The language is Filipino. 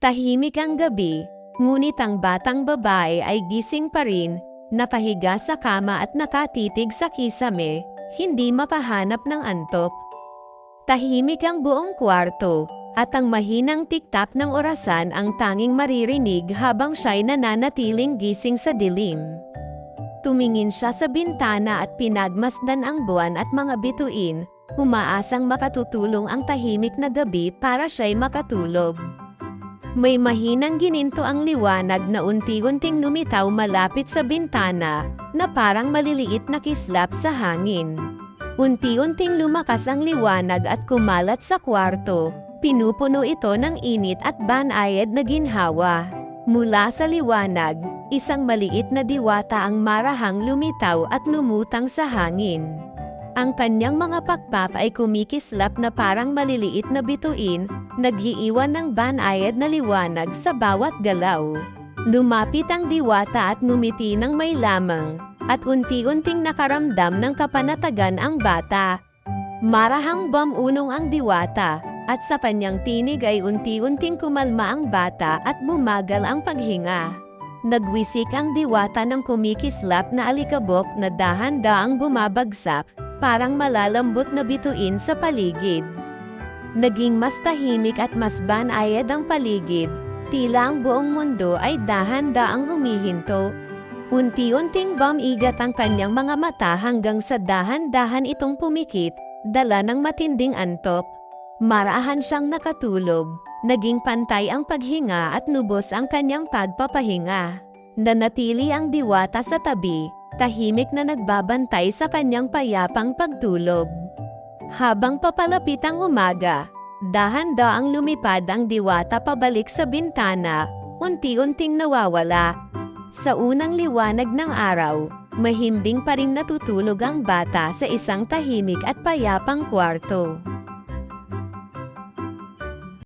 Tahimik ang gabi, ngunit ang batang babae ay gising pa rin, nakahiga sa kama at nakatitig sa kisame, hindi mapahanap ng antok. Tahimik ang buong kwarto, at ang mahinang tiktak ng orasan ang tanging maririnig habang siya'y nananatiling gising sa dilim. Tumingin siya sa bintana at pinagmasdan ang buwan at mga bituin, umaasang makatutulong ang tahimik na gabi para siya'y makatulog. May mahinang gininto ang liwanag na unti-unting lumitaw malapit sa bintana, na parang maliliit na kislap sa hangin. Unti-unting lumakas ang liwanag at kumalat sa kwarto, pinupuno ito ng init at banayad na ginhawa. Mula sa liwanag, isang maliit na diwata ang marahang lumitaw at lumutang sa hangin. Ang kanyang mga pakpak ay kumikislap na parang maliliit na bituin, nag-iiwan ng banayad na liwanag sa bawat galaw. Lumapit ang diwata at ngumiti ng may lamang, at unti-unting nakaramdam ng kapanatagan ang bata. Marahang bumunong ang diwata, at sa kanyang tinig ay unti-unting kumalma ang bata at bumagal ang paghinga. Nagwisik ang diwata ng kumikislap na alikabok na dahan-daang bumabagsak, parang malalambot na bituin sa paligid. Naging mas tahimik at mas banayad ang paligid, tila ang buong mundo ay dahan-daang humihinto. Unti-unting bumigat ang kanyang mga mata hanggang sa dahan-dahan itong pumikit, dala ng matinding antok. Marahan siyang nakatulog, naging pantay ang paghinga at lubos ang kanyang pagpapahinga. Nanatili ang diwata sa tabi, tahimik na nagbabantay sa kanyang payapang pagtulog. Habang papalapit ang umaga, dahan-daang lumipad ang diwata pabalik sa bintana, unti-unting nawawala. Sa unang liwanag ng araw, mahimbing pa rin natutulog ang bata sa isang tahimik at payapang kwarto.